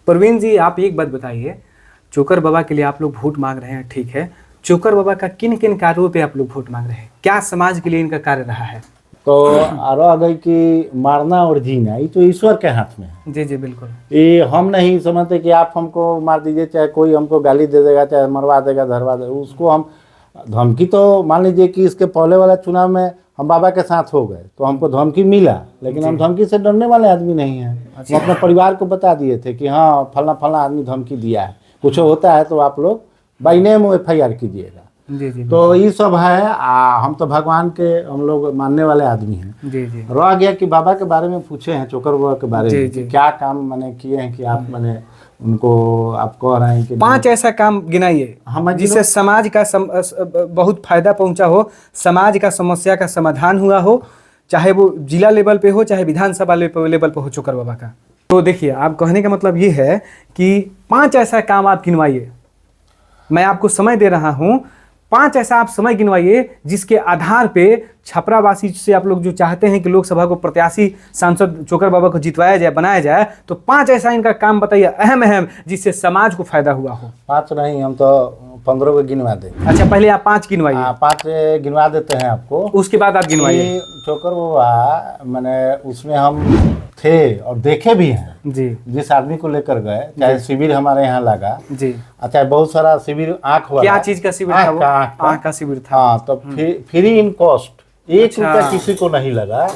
प्रवीण जी, आप एक बात बताइए, चोकर बाबा के लिए आप लोग वोट मांग रहे हैं, ठीक है, चोकर बाबा का किन किन कार्यों पे आप लोग वोट मांग रहे हैं? क्या समाज के लिए इनका कार्य रहा है? तो रह गई कि मारना और जीना, ये तो ईश्वर के हाथ में है। जी जी बिल्कुल। ये हम नहीं समझते कि आप हमको मार दीजिए, चाहे कोई हमको गाली दे देगा, चाहे मरवा देगा, धरवा देगा, उसको हम धमकी तो मान लीजिए कि इसके पहले वाला चुनाव में हम बाबा के साथ हो गए तो हमको धमकी मिला, लेकिन हम धमकी से डरने वाले आदमी नहीं हैं। हम अपने परिवार को बता दिए थे कि हाँ फलना फलना आदमी धमकी दिया है, कुछ होता है तो आप लोग बाई नेम FIR कीजिएगा। जी जी तो ये सब है। हम तो भगवान के हम लोग मानने वाले आदमी हैं। जी जी। रह गया कि बाबा के बारे में पूछे हैं, चोकर बाबा के बारे में कि क्या काम मैंने किए हैं कि आप मैंने उनको आप कह रहे हैं कि 5 ऐसा काम गिनाइए जिससे समाज का बहुत फायदा पहुंचा हो, समाज का समस्या का समाधान हुआ हो, चाहे वो जिला लेवल पे हो चाहे विधानसभा लेवल पे हो चोकर बाबा का। तो देखिए, आप कहने का मतलब ये है कि 5 ऐसा काम आप गिनवाइए। मैं आपको समय दे रहा हूं, 5 ऐसा आप समय गिनवाइए जिसके आधार पे छपरावासी से आप लोग जो चाहते हैं कि लोकसभा को प्रत्याशी सांसद चोकर बाबा को जितवाया जाए, बनाया जाए, तो 5 ऐसा इनका काम बताइए अहम जिससे समाज को फायदा हुआ हो। 5 नहीं, हम तो 15 को गिनवा देंगे। अच्छा, पहले आप 5 गिनवाइए। 5 गिनवा देते हैं आपको, उसके बाद आप गिनवाइए। चोकर बाबा मैंने उसमें हम थे और देखे भी हैं जी। जिस आदमी को लेकर गए, चाहे शिविर हमारे यहाँ लगा जी, अच्छा बहुत सारा शिविर आँख वाला। क्या चीज का शिविर था? आँख का शिविर था। हाँ, तो फ्री इन कॉस्ट, 1 रुपया किसी को नहीं लगा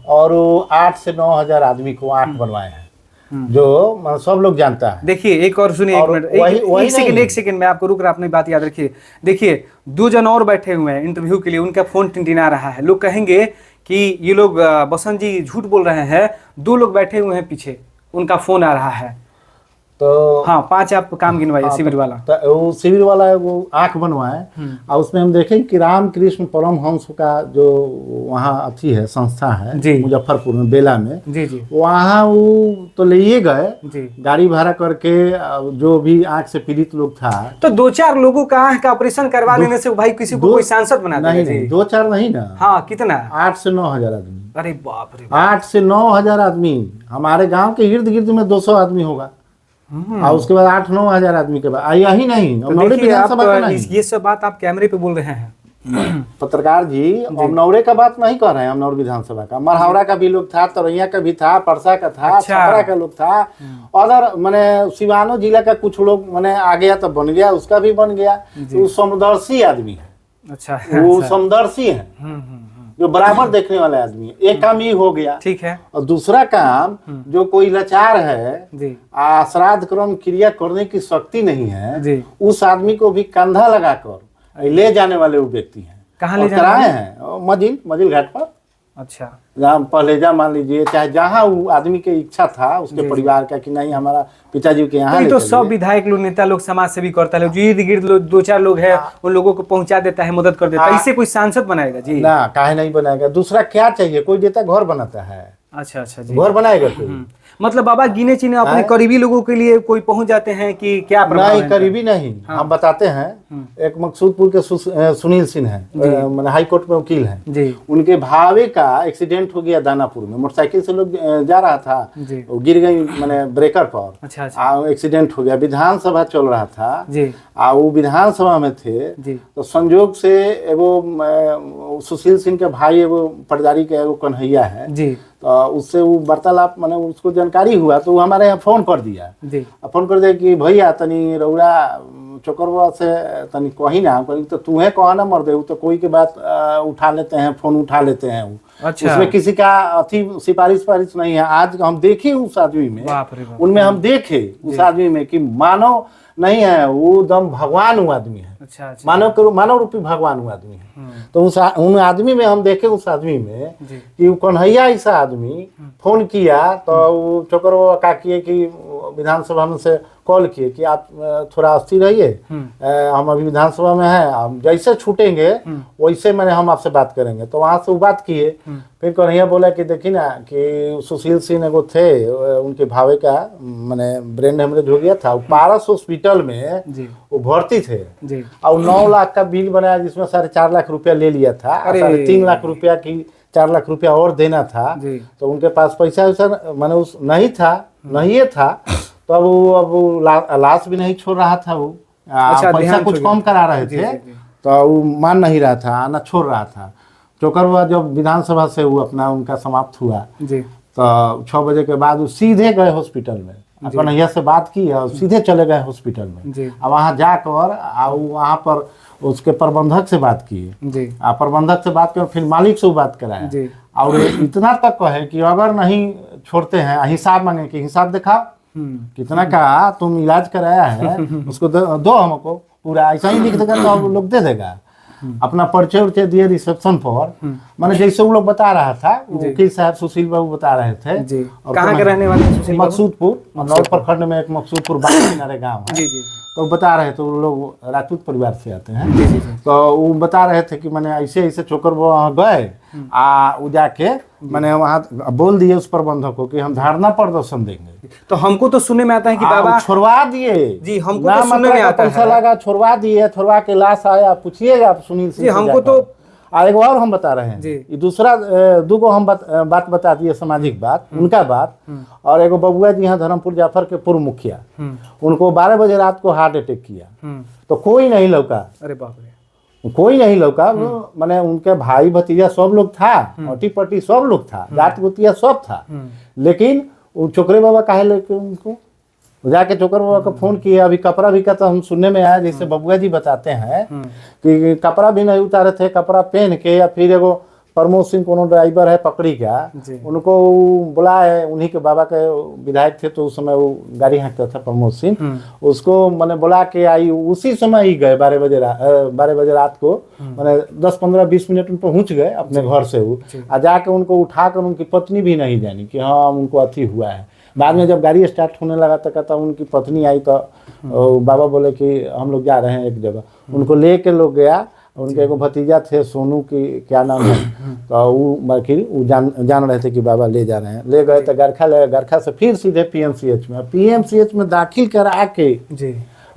और 8 से 9 हजार आदमी को आँख बनवाए हैं, जो मतलब सब लोग जानता है। देखिए एक और सुनिए, एक मिनट, एक सेकंड मैं आपको रुक रहा, अपनी बात याद रखिए। देखिए 2 जन और बैठे हुए हैं इंटरव्यू के लिए, उनका फोन टिनटिना रहा है। लोग कहेंगे कि ये लोग बसंत जी झूठ बोल रहे हैं। 2 लोग बैठे हुए हैं पीछे, उनका फोन आ रहा है। तो हाँ, 5 आप काम गिनवाइए। शिविर वाला, तो वो शिविर वाला वो आँख बनवाए और उसमें हम देखें कि रामकृष्ण परमहंस का जो वहाँ अथी है, संस्था है मुजफ्फरपुर में, बेला में। जी जी। वहाँ वो तो ले गए जी, गाड़ी भाड़ा करके, जो भी आँख से पीड़ित लोग था। तो 2-4 लोगों का आँख का ऑपरेशन करवा लेने से भाई किसी को कोई सांसद बना देगा? नहीं, 2-4 नहीं ना। हाँ, कितना? 8 से 9 हजार आदमी। अरे बाप रे, 8 से 9 हजार आदमी। हमारे गांव के इर्द गिर्द में 200 आदमी होगा और उसके बाद 8-9 हजार आदमी के बाद यही नहीं। तो ये सब बात आप कैमरे पे बोल रहे हैं पत्रकार जी, अमनौरे का बात नहीं कर रहे हैं। अमनौर विधानसभा का, मरहावरा का भी लोग था, तरैया का भी था, परसा का था, छपरा का लोग था, और मैंने सिवानो जिला का कुछ लोग मैंने आ गया तो बन गया, उसका भी बन गया। वो समदर्शी आदमी है। अच्छा, वो समदर्शी है जो बराबर देखने वाले आदमी है। एक काम ये हो गया, ठीक है। और दूसरा काम, जो कोई लाचार है, श्राद्ध कर्म क्रिया करने की शक्ति नहीं है, उस आदमी को भी कंधा लगाकर ले जाने वाले वो व्यक्ति हैं। कहाँ ले जाए हैं? मजिल घाट पर। अच्छा, जहाँ पहले मान लीजिए, चाहे जहाँ वो आदमी की इच्छा था उसके परिवार का कि नहीं हमारा पिताजी के यहाँ, तो सब विधायक लोग, नेता लोग, समाज सेवी करता है, जो इर्द गिर्द 2-4 लोग हैं उन लोगों को पहुंचा देता है, मदद कर देता है। इससे कोई सांसद बनाएगा जी? ना, काहे नहीं बनाएगा। दूसरा क्या चाहिए? कोई देता घर बनाता है। अच्छा जी, घर बनाएगा कोई? मतलब बाबा गिने चुने अपने करीबी लोगों के लिए कोई पहुंच जाते हैं कि क्या? नहीं, करीबी नहीं। हम बताते हैं। एक मकसूदपुर के सुनील सिंह है, हाई कोर्ट में वकील हैं। उनके भावे का एक्सीडेंट हो गया दानापुर में। मोटरसाइकिल से लोग जा रहा था, वो गिर गई मैंने ब्रेकर पर। अच्छा। एक्सीडेंट हो गया। विधानसभा चल रहा था, वो विधानसभा में थे, तो संजोग से एगो सुशील सिंह के भाई एगो पटदारी के एगो कन्हैया है, तो उससे वो वार्तालाप मैंने उसको जानकारी हुआ, तो वो हमारे यहाँ फोन कर दिया। फोन कर दिया कि भैया तनी रउरा चोकरवा से तनी कही ना, तो तुम्हें कहा ना मर दे, तो कोई के बात उठा लेते हैं, फोन उठा लेते हैं वो। अच्छा। उसमें किसी का अथी सिफारिश नहीं है। आज हम देखे उस आदमी में, उनमें हम देखे उस आदमी में कि मानव नहीं है, वो दम भगवान वो आदमी है। अच्छा। मानव रूपी भगवान वो आदमी है। तो उन आदमी में हम देखे, उस आदमी में कि वो कन्हैया ऐसा आदमी फोन किया, तो वो चोकर का किए कि विधानसभा में से कॉल किए कि आप थोड़ा स्थिर रहिए, हम अभी विधानसभा में हैं, हम जैसे छूटेंगे वैसे मैंने हम आपसे बात करेंगे। तो वहां से वो बात किए। फिर कन्हैया बोला कि देखिए ना कि सुशील सिंह एगो थे, उनके भावे का मैंने ब्रेन हेमरेज हो गया था, पारस हॉस्पिटल में वो भर्ती थे और 9 लाख का बिल बनाया, जिसमें 4.5 लाख रुपया ले लिया था। 3.5 लाख रुपया की 4 लाख रुपया और देना था। तो उनके पास पैसा वैसा मैंने उस नहीं था। तो तो अब लाश भी नहीं छोड़ रहा था वो। अच्छा, पैसा कुछ कम करा रहे थे, तो वो मान नहीं रहा था, आना छोड़ रहा था। चोकर बाबा जब विधानसभा से वो अपना उनका समाप्त हुआ जी, तो 6 बजे के बाद वो सीधे गए हॉस्पिटल में, कन्हैया से बात की और सीधे चले गए हॉस्पिटल में। और वहाँ जाकर वहाँ पर उसके प्रबंधक से बात की, प्रबंधक से बात कर फिर मालिक से बात कराया, और इतना तक कहे कि अगर नहीं छोड़ते हैं हिसाब मांगे कि हिसाब दिखाओ, कितना का तुम इलाज कराया है उसको दो हमको पूरा, ऐसा ही लिख देगा तो लोग दे देगा। अपना परिचय उर्चय दिए रिसेप्शन पर, माने जैसे वो लोग बता रहा था, वकील साहब सुशील बाबू बता रहे थे। कहाँ के रहने वाले सुशील? मकसूदपुर, नौर प्रखंड में एक मकसूदपुर बाग किनारे गाँव है। तो बता रहे थे, वो लोग राजपूत परिवार से आते हैं, तो वो बता रहे थे कि मैंने ऐसे ऐसे चोकर वहाँ गए वो जाके मैंने वहाँ बोल दिए उस प्रबंधक को कि हम धरना प्रदर्शन देंगे। तो हमको तो सुनने में आता है कि बाबा छोड़वा दिए जी, हमको तो सुनने में आता है पैसा लगा, छोड़वा दिए, छोड़वा के लाश आया, पूछिएगा आप सुनील सिंह जी, हमको तो एक और हम बता रहे हैं ये दूसरा दूगो हम बात बता दिए, सामाजिक बात उनका बात। और एगो बबुआ जी यहाँ धर्मपुर जाफर के पूर्व मुखिया, उनको 12 बजे रात को हार्ट अटैक किया, तो कोई नहीं लौका। अरे बाप रे, कोई नहीं लौका। मैंने उनके भाई भतीजा सब लोग था, अटी पटी सब लोग था, जात गोतिया सब था, लेकिन वो चोकरे बाबा काहे लेके उनको जाके चोकर बाबा को फोन किए। अभी कपड़ा भी का तो हम सुनने में आया, जैसे बबुआ जी बताते हैं कि कपड़ा भी नहीं उतारे थे, कपड़ा पहन के, या फिर एगो प्रमोद सिंह कोनो ड्राइवर है पकड़ी का, उनको बुलाए, उन्हीं के बाबा के विधायक थे तो उस समय वो गाड़ी हाँकता था प्रमोद सिंह, उसको मैंने बुला के आई, उसी समय ही गए 12 बजे रात को, मैंने 10-15-20 मिनट में पहुंच गए अपने घर से वो, और जाके उनको उठाकर, उनकी पत्नी भी नहीं जानी कि हाँ उनको अति हुआ है। बाद में जब गाड़ी स्टार्ट होने लगा तो कहता उनकी पत्नी आई, तो बाबा बोले कि हम लोग जा रहे हैं एक जगह, उनको ले के लोग गया। उनके एगो भतीजा थे सोनू की क्या नाम है, तो वो जान रहे थे कि बाबा ले जा रहे हैं, ले गए तो गरखा से फिर सीधे पीएमसीएच में दाखिल करा के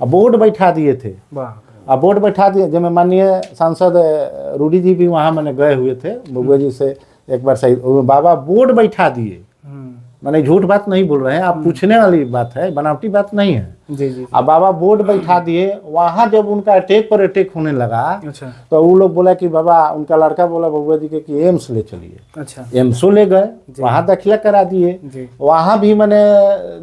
बोर्ड बैठा दिए थे। बोर्ड बैठा दिए, जब माननीय सांसद रूडी जी भी वहाँ मैंने गए हुए थे बबुआ जी से एक बार सही, बाबा बोर्ड बैठा दिए, मैंने झूठ बात नहीं बोल रहे हैं, आप पूछने वाली बात है, बनावटी बात नहीं है। अब बाबा बोर्ड बैठा दिए, वहां जब उनका अटैक होने लगा, तो वो लोग बोला कि बाबा, उनका लड़का बोला बबुआ जी के कि एम्स ले चलिए। एम्सो ले गए, वहां दाखिला करा दिए। वहां भी मैंने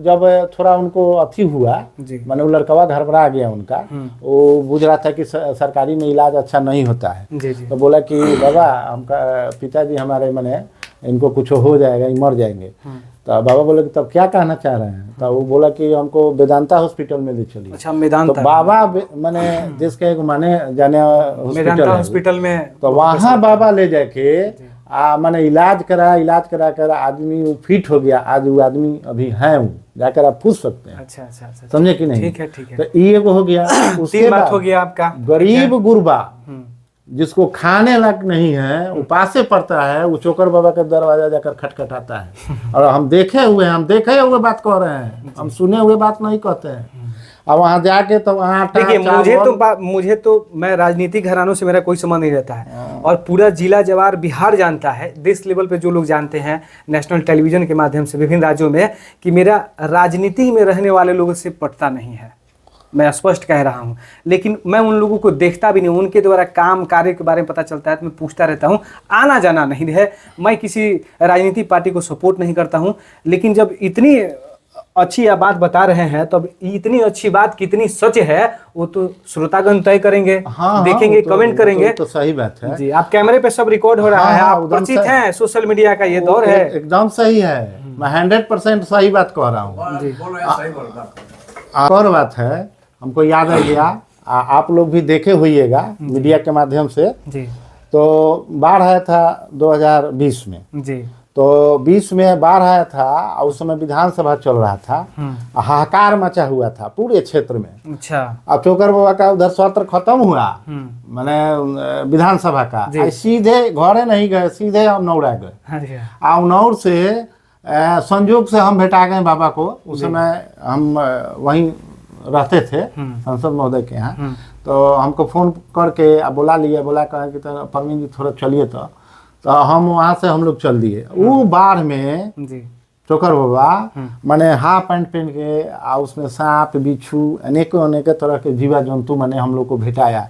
जब थोड़ा उनको अथी हुआ, मैंने वो लड़कवा घबरा गया उनका, वो बुझ रहा था कि सरकारी में इलाज अच्छा नहीं होता है, तो बोला कि बाबा हमका पिताजी हमारे मैंने इनको कुछ हो जाएगा, मर जाएंगे। तो बाबा बोले कि तब क्या कहना चाह रहे हैं, तो वो बोला कि हमको वेदांता हॉस्पिटल में ले चलिए। अच्छा, वेदांता। तो बाबा मैंने देश के एक माने जाने हॉस्पिटल में, तो वहाँ बाबा ले जाके मैंने इलाज करा कर आदमी फिट हो गया। आज वो आदमी अभी है, वो जाकर आप पूछ सकते हैं। अच्छा, समझे कि नहीं? ठीक है। तो ये हो गया, उसके बाद हो गया आपका गरीब गुरबा, जिसको खाने लायक नहीं है, उपासे पड़ता है, वो चोकर बाबा का दरवाजा जाकर खटखटाता है। और हम देखे हुए बात कह रहे हैं, हम सुने हुए बात नहीं कहते हैं। अब वहाँ जाके तो वहाँ देखिए, मुझे तो मैं राजनीतिक घरानों से मेरा कोई संबंध नहीं रहता है, और पूरा जिला जवार बिहार जानता है, देश लेवल पे जो लोग जानते हैं नेशनल टेलीविजन के माध्यम से विभिन्न राज्यों में, कि मेरा राजनीति में रहने वाले लोगों से पटता नहीं है, मैं स्पष्ट कह रहा हूं। लेकिन मैं उन लोगों को देखता भी नहीं, उनके द्वारा काम कार्य के बारे में पता चलता है तो मैं पूछता रहता हूं। आना जाना नहीं है, मैं किसी राजनीतिक पार्टी को सपोर्ट नहीं करता हूं, लेकिन जब इतनी अच्छी बात बता रहे हैं, तब इतनी अच्छी बात कितनी सच है वो तो श्रोतागण तय करेंगे, देखेंगे, कमेंट करेंगे। तो सही बात है जी, आप कैमरे पे सब रिकॉर्ड हो रहा है, आप परिचित हैं, सोशल मीडिया का ये दौर है। एकदम सही है, मैं 100% सही बात कह रहा हूँ। और बात है, हमको याद आ गया, आप लोग भी देखे होइएगा मीडिया के माध्यम से जी। तो बाढ़ आया था 2020 में जी, तो 20 में बाढ़ आया था, उस समय विधानसभा चल रहा था, हाहाकार मचा हुआ था पूरे क्षेत्र में। अच्छा, अब चोकर बाबा का उधर सत्र खत्म हुआ, मैंने विधानसभा का, सीधे घरे नहीं गए, सीधे अमनौरा गए। अमनौर से संयोग से हम भेटा गए बाबा को, उस समय हम वहीं रहते थे सांसद महोदय के यहाँ, तो हमको फोन करके बोला कहा कि परवीन जी थोड़ा चलिए, तो हम वहाँ से हम लोग चल दिए। वो बाढ़ में चोकर बाबा माने हाफ पैंट पहन के आ उसमें सांप बिच्छू अनेकों अनेक तरह के जीवा जंतु मैंने हम लोग को भेटाया।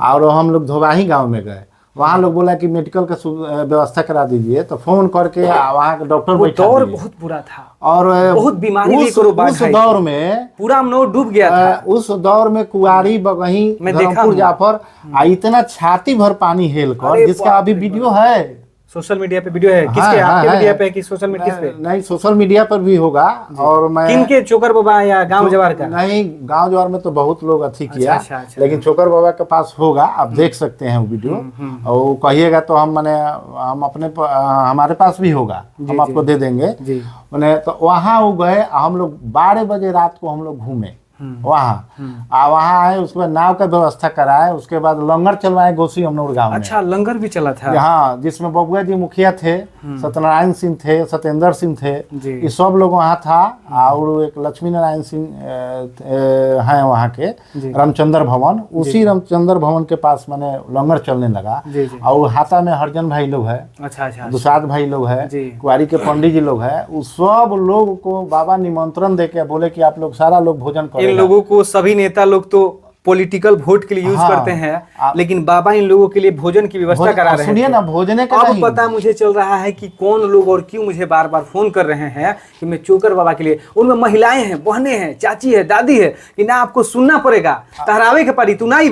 और हम लोग धोबाही गांव में गए, वहाँ लोग बोला कि मेडिकल का व्यवस्था करा दीजिए, तो फोन करके वहाँ के डॉक्टर बैठा दौर बहुत बुरा था और बहुत बीमारी उस दौर में पूरा मनोर डूब गया था। उस दौर में कुआरी बगही धर्मपुर जाफर इतना छाती भर पानी हेल कर, जिसका अभी वीडियो है सोशल मीडिया पे, वीडियो है किसके? आपके मीडिया पे कि सोशल मीडिया पे? नहीं, सोशल मीडिया पर भी होगा। और मैं किनके? चोकर बाबा या गांव जवार का? नहीं, गांव जवार में तो बहुत लोग अच्छी किया। अच्छा। लेकिन चोकर बाबा के पास होगा, आप देख सकते हैं वो वीडियो। और वो कहिएगा तो हम हम अपने हमारे पास भी होगा, हम आपको दे देंगे। मैंने तो वहाँ वो गए, हम लोग 12 बजे रात को हम लोग घूमे वहाँ आए, उसके बाद नाव का व्यवस्था कराए, उसके बाद लंगर चलवाए गोसी अमनौर गांव में। अच्छा, लंगर भी चला था? हाँ, जिसमें बबुआ जी मुखिया थे, सत्यनारायण सिंह थे, सत्येंद्र सिंह थे, ये सब लोग वहाँ था। और एक लक्ष्मी नारायण सिंह हैं वहाँ के, रामचंद्र भवन, उसी रामचंद्र भवन के पास मैंने लंगर चलने लगा। और हाथा में हरजन भाई लोग है, दुसाद भाई लोग है, कुआरी के पंडित जी लोग है, उस सब लोग को बाबा निमंत्रण दे के बोले कि आप लोग सारा लोग भोजन करें। इन लोगों को सभी नेता लोग तो पॉलिटिकल वोट के लिए यूज करते हैं, लेकिन बाबा इन लोगों के लिए भोजन की व्यवस्था करा रहे हैं। सुनिए ना, भोजन का अब पता मुझे चल रहा है कि कौन लोग और क्यों मुझे बार बार फोन कर रहे हैं कि मैं चोकर बाबा के लिए। उनमें महिलाएं हैं, बहनें हैं, चाची है, दादी है, कि ना आपको सुनना पड़ेगा, तहरावे के पड़ी, तू नहीं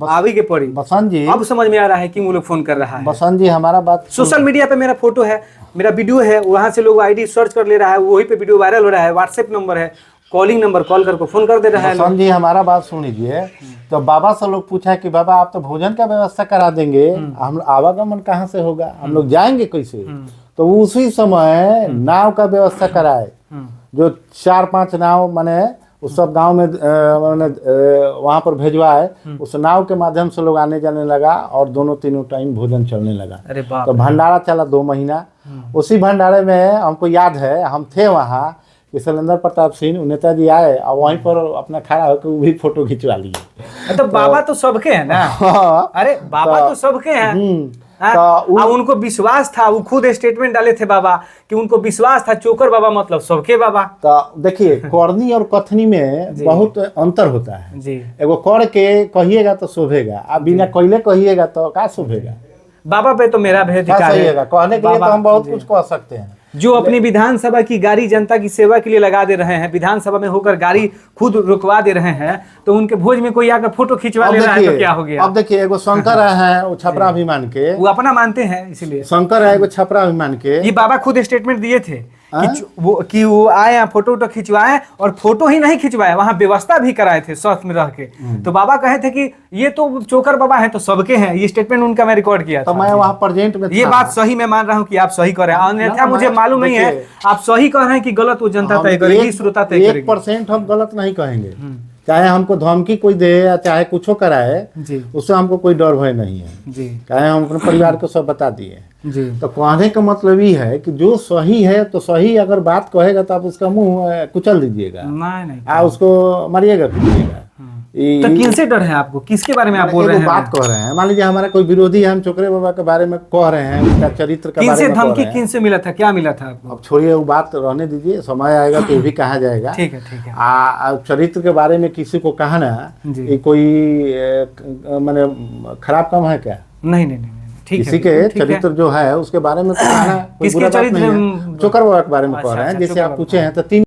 आवी के पड़ी। बसंत जी, अब समझ में आ रहा है कि वो लोग फोन कर रहा है। बसंत जी, हमारा बात सोशल मीडिया पे मेरा फोटो है, मेरा वीडियो है, वहां से लोग आईडी सर्च कर ले रहा है, वही पे वीडियो वायरल हो रहा है। व्हाट्सएप नंबर है, कॉलिंग नंबर, कॉल करके फोन कर दे रहा है। बसंत जी, हमारा बात सुन लीजिए। तो बाबा से लोग पूछा कि बाबा आप तो भोजन का व्यवस्था करा देंगे, हम आवागमन कहाँ से होगा, हम लोग जाएंगे कैसे? तो उसी समय नाव का व्यवस्था कराए, जो 4-5 नाव मैंने उस सब गांव में वहां पर भेजवाए। उस नाव के माध्यम से लोग आने जाने लगा और दोनों तीनों टाइम भोजन चलने लगा। तो भंडारा चला 2 महीना। उसी भंडारे में हमको याद है, हम थे वहाँ कि शैलेंद्र प्रताप सिंह नेताजी आए और वहीं पर अपना खड़ा होकर वो भी फोटो खिंचवा लिए। तो बाबा तो सबके हैं ना। अरे बाबा तो सबके हैं। तो उनको विश्वास था, वो खुद स्टेटमेंट डाले थे बाबा कि उनको विश्वास था चोकर बाबा मतलब सबके बाबा। तो देखिए, करनी और कथनी में बहुत अंतर होता है जी। एगो कर के कहिएगा तो शोभेगा, आप बिना कहले कहिएगा तो क्या शोभेगा? बाबा पे तो मेरा भी अधिकार है कहने के लिए, तो हम बहुत कुछ कह सकते हैं। जो अपनी विधानसभा की गाड़ी जनता की सेवा के लिए लगा दे रहे हैं, विधानसभा में होकर गाड़ी खुद रुकवा दे रहे हैं, तो उनके भोज में कोई आकर फोटो खिंचवा ले रहा है तो क्या हो गया? अब देखिए, एगो शंकर है वो छपरा अभिमान के, वो अपना मानते हैं, इसीलिए शंकर है एगो छपरा अभिमान के। ये बाबा खुद स्टेटमेंट दिए थे कि वो आए फोटो खिंचवाए, और फोटो ही नहीं खिंचवाए, वहां व्यवस्था भी कराए थे साथ में रह के। तो बाबा कहे थे कि ये तो चोकर बाबा है तो सबके हैं, ये स्टेटमेंट उनका मैं रिकॉर्ड किया था। तो मैं वहां प्रेजेंट में ये बात सही मैं मान रहा हूँ कि आप सही कर रहे हैं, अन्यथा मुझे मालूम नहीं है आप सही कह रहे हैं कि गलत वो जनता तय करेगी, श्रोता तय करेगी। 1% हम गलत नहीं कहेंगे, चाहे हमको धमकी कोई दे या चाहे कुछ कराए, उससे हमको कोई डर भय नहीं है जी। चाहे हम अपने परिवार को सब बता दिए जी। तो कहने का मतलब ये है कि जो सही है तो सही अगर बात कहेगा तो आप उसका मुंह कुचल दीजिएगा, नहीं उसको मारिएगा पीटिएगा। तो किनसे डर है आपको? किसके बारे में आप बोल रहे हैं? बात कह रहे हैं, मान लीजिए हमारा कोई विरोधी है, हम चोकरे बाबा के बारे में कह रहे हैं, उनका चरित्र के बारे में धमकी किनसे मिला था, क्या मिला था आपको? अब छोड़िए वो बात, रहने दीजिए, समय आएगा तो भी कहा जाएगा। ठीक है। चरित्र के बारे में किसी को कहना ये कोई माने खराब काम है क्या? नहीं, किसी के चरित्र जो है उसके बारे में कहना कोई बुरा बात नहीं है। चोकर बाबा के बारे में कह रहे हैं, जैसे आप पूछे हैं तो 3